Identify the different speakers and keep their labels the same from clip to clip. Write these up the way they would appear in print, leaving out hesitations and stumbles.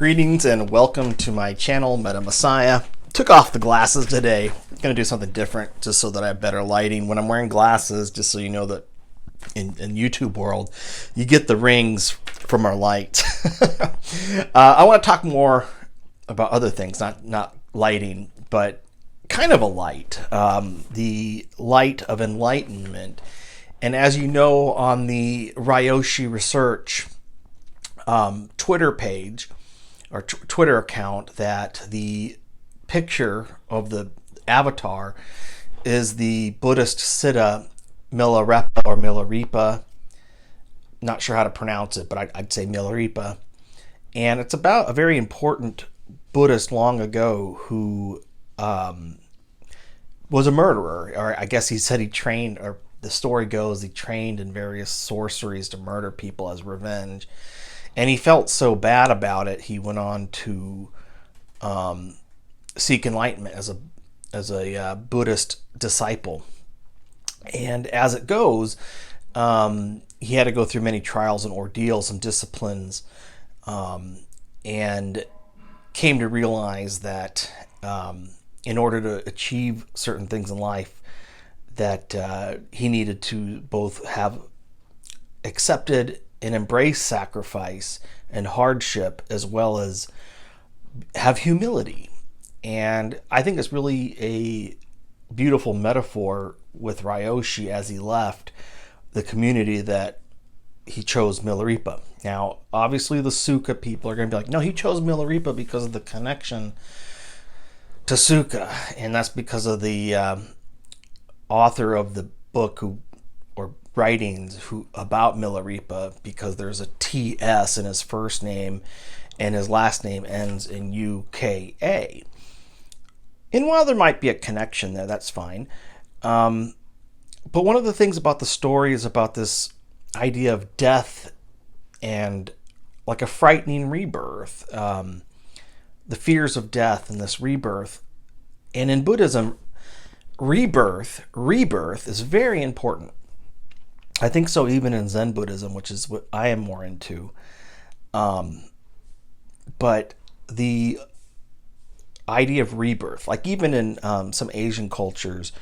Speaker 1: Greetings and welcome to my channel, Meta Messiah. Took off the glasses today. I'm going to do something different just so that I have better lighting. When I'm wearing glasses, just so you know that in YouTube world, you get the rings from our light. I want to talk more about other things, not lighting, but kind of a light. The light of enlightenment. And as you know, on the Ryoshi Research Twitter page, or Twitter account, that the picture of the avatar is the Buddhist Siddha Milarepa or Milarepa. Not sure how to pronounce it, but I'd say Milarepa. And it's about a very important Buddhist long ago who was a murderer. Or I guess he said he trained, or the story goes, he trained in various sorceries to murder people as revenge. And he felt so bad about it, he went on to seek enlightenment as a Buddhist disciple. And as it goes, he had to go through many trials and ordeals and disciplines, and came to realize that in order to achieve certain things in life, that he needed to both have accepted and embrace sacrifice and hardship, as well as have humility. And I think it's really a beautiful metaphor with Ryoshi as he left the community that he chose Milarepa. Now, obviously the Sukha people are going to be like, no, he chose Milarepa because of the connection to Sukha. And that's because of the author of the book or writings about Milarepa, because there's a TS in his first name and his last name ends in U.K.A. And while there might be a connection there, that's fine. But one of the things about the story is about this idea of death and like a frightening rebirth, the fears of death and this rebirth. And in Buddhism, rebirth is very important. I think so even in Zen Buddhism, which is what I am more into. But the idea of rebirth, like even in some Asian cultures,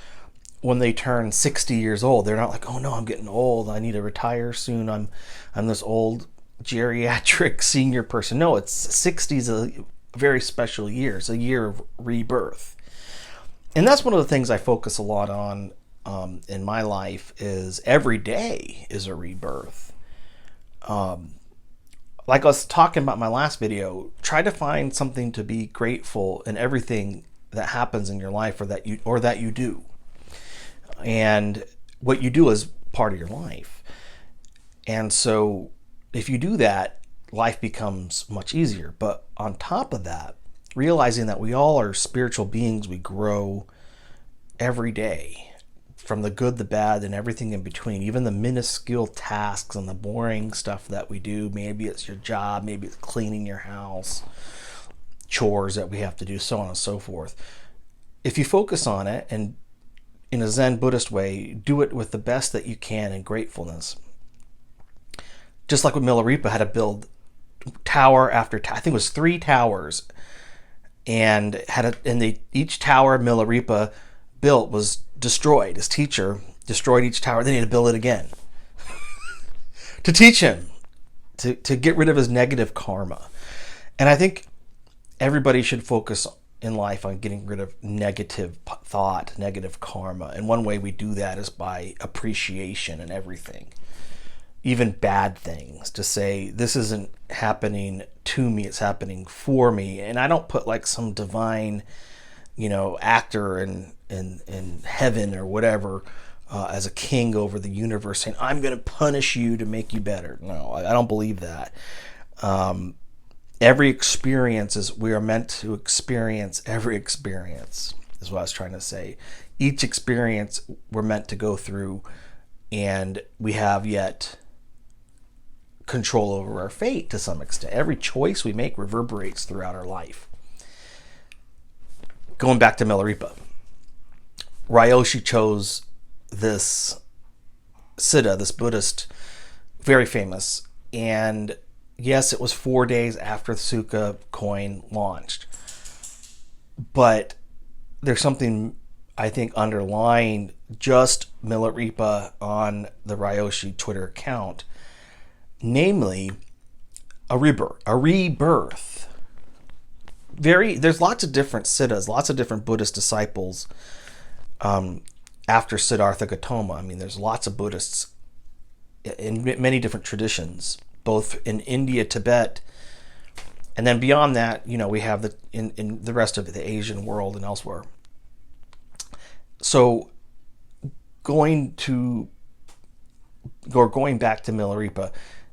Speaker 1: when they turn 60 years old, they're not like, oh no, I'm getting old, I need to retire soon, I'm this old geriatric senior person. No, it's 60 is a very special year. It's a year of rebirth. And that's one of the things I focus a lot on in my life, is every day is a rebirth. Like I was talking about in my last video, try to find something to be grateful in everything that happens in your life, or that you do. And what you do is part of your life. And so if you do that, life becomes much easier. But on top of that, realizing that we all are spiritual beings, we grow every day, from the good, the bad, and everything in between, even the minuscule tasks and the boring stuff that we do. Maybe it's your job, maybe it's cleaning your house, chores that we have to do, so on and so forth. If you focus on it, and in a Zen Buddhist way, do it with the best that you can in gratefulness. Just like with Milarepa had to build tower after tower. I think it was 3 towers, and each tower Milarepa built was destroyed. His teacher destroyed each tower. Then he had to build it again to teach him to get rid of his negative karma. And I think everybody should focus in life on getting rid of negative thought, negative karma. And one way we do that is by appreciation in everything, even bad things. To say, this isn't happening to me, it's happening for me. And I don't put like some divine, actor in heaven or whatever, as a king over the universe, saying, I'm going to punish you to make you better. No, I don't believe that. Every experience we are meant to experience every experience, is what I was trying to say. Each experience we're meant to go through, and we have yet control over our fate to some extent. Every choice we make reverberates throughout our life. Going back to Milarepa, Ryoshi chose this Siddha, this Buddhist, very famous, and Yes, it was 4 days after the Suka coin launched. But there's something, I think, underlying just Milarepa on the Ryoshi Twitter account. Namely, a rebirth. There's lots of different siddhas, lots of different Buddhist disciples after Siddhartha Gautama. I mean, there's lots of Buddhists in many different traditions, both in India, Tibet, and then beyond that, we have in the rest of the Asian world and elsewhere. So going back to Milarepa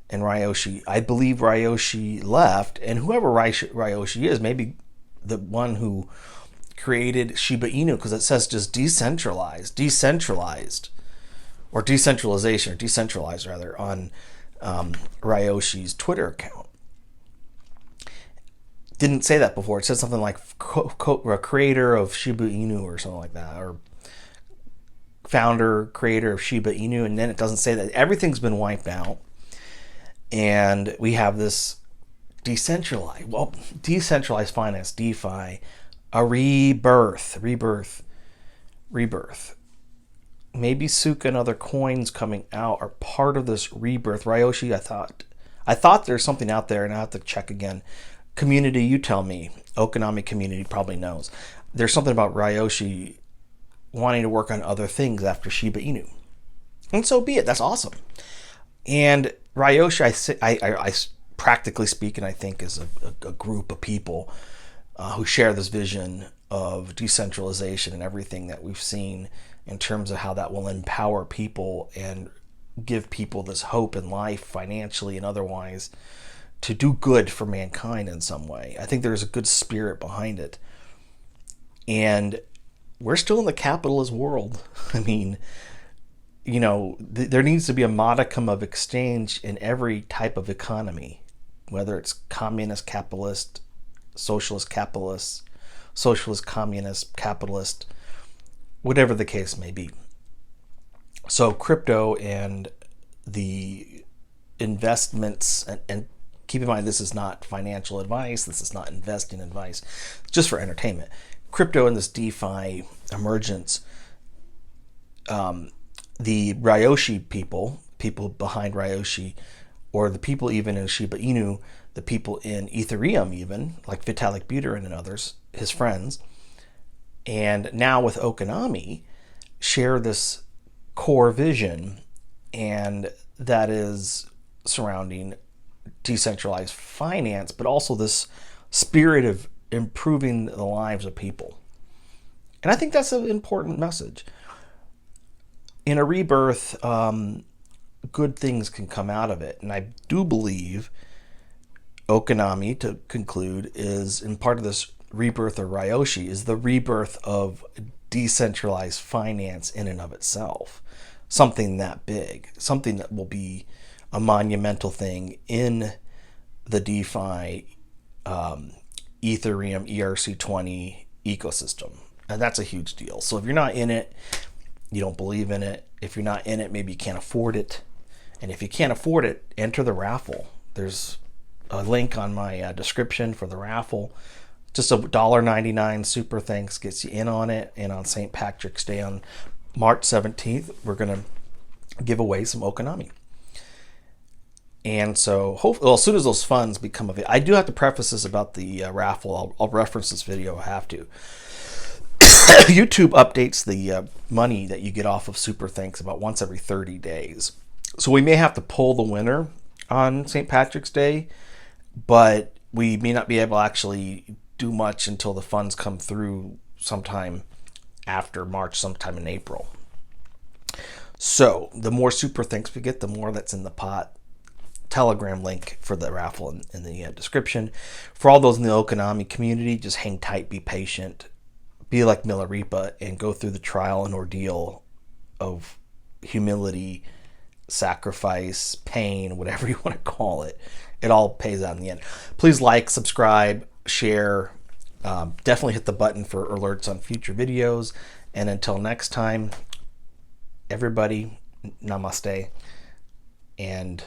Speaker 1: and Ryoshi, I believe Ryoshi left, and whoever Ryoshi is, maybe the one who created Shiba Inu, because it says just decentralized, or decentralization, or decentralized rather, on Ryoshi's Twitter account. Didn't say that before. It said something like creator of Shiba Inu or something like that, or founder, creator of Shiba Inu, and then it doesn't say that. Everything's been wiped out, and we have this decentralized finance, DeFi, a rebirth. Maybe Suka and other coins coming out are part of this rebirth. Ryoshi, I thought there's something out there, and I have to check again. Community, you tell me. Okinami community probably knows. There's something about Ryoshi wanting to work on other things after Shiba Inu. And so be it. That's awesome. And Ryoshi, I practically speaking, I think is a group of people who share this vision of decentralization and everything that we've seen in terms of how that will empower people and give people this hope in life, financially and otherwise, to do good for mankind in some way. I think there's a good spirit behind it. And we're still in the capitalist world. I mean, there needs to be a modicum of exchange in every type of economy, whether it's communist capitalist, socialist capitalist, socialist communist capitalist, whatever the case may be. So crypto and the investments, and keep in mind, this is not financial advice, this is not investing advice, it's just for entertainment. Crypto and this DeFi emergence, the Ryoshi people behind Ryoshi, or the people even in Shiba Inu, the people in Ethereum even, like Vitalik Buterin and others, his friends, and now with Okinami, share this core vision, and that is surrounding decentralized finance, but also this spirit of improving the lives of people. And I think that's an important message. In a rebirth, good things can come out of it. And I do believe Okinami, to conclude, is in part of this rebirth of Ryoshi, is the rebirth of decentralized finance in and of itself. Something that big, something that will be a monumental thing in the DeFi, Ethereum, ERC20 ecosystem. And that's a huge deal. So if you're not in it, you don't believe in it. If you're not in it, maybe you can't afford it. And if you can't afford it, enter the raffle. There's a link on my description for the raffle. Just a $1.99 super thanks gets you in on it. And on St. Patrick's Day on March 17th, we're going to give away some Okinami. And so, as soon as those funds become available, I do have to preface this about the raffle. I'll reference this video. I have to. YouTube updates the money that you get off of Super Thanks about once every 30 days. So we may have to pull the winner on St. Patrick's Day, but we may not be able to actually do much until the funds come through sometime after March, sometime in April. So the more Super Thanks we get, the more that's in the pot. Telegram link for the raffle in the description. For all those in the Okinami community, just hang tight, be patient, be like Milarepa, and go through the trial and ordeal of humility, sacrifice, pain, whatever you want to call it. It all pays out in the end. Please like, subscribe, share. Definitely hit the button for alerts on future videos. And until next time, everybody, namaste, and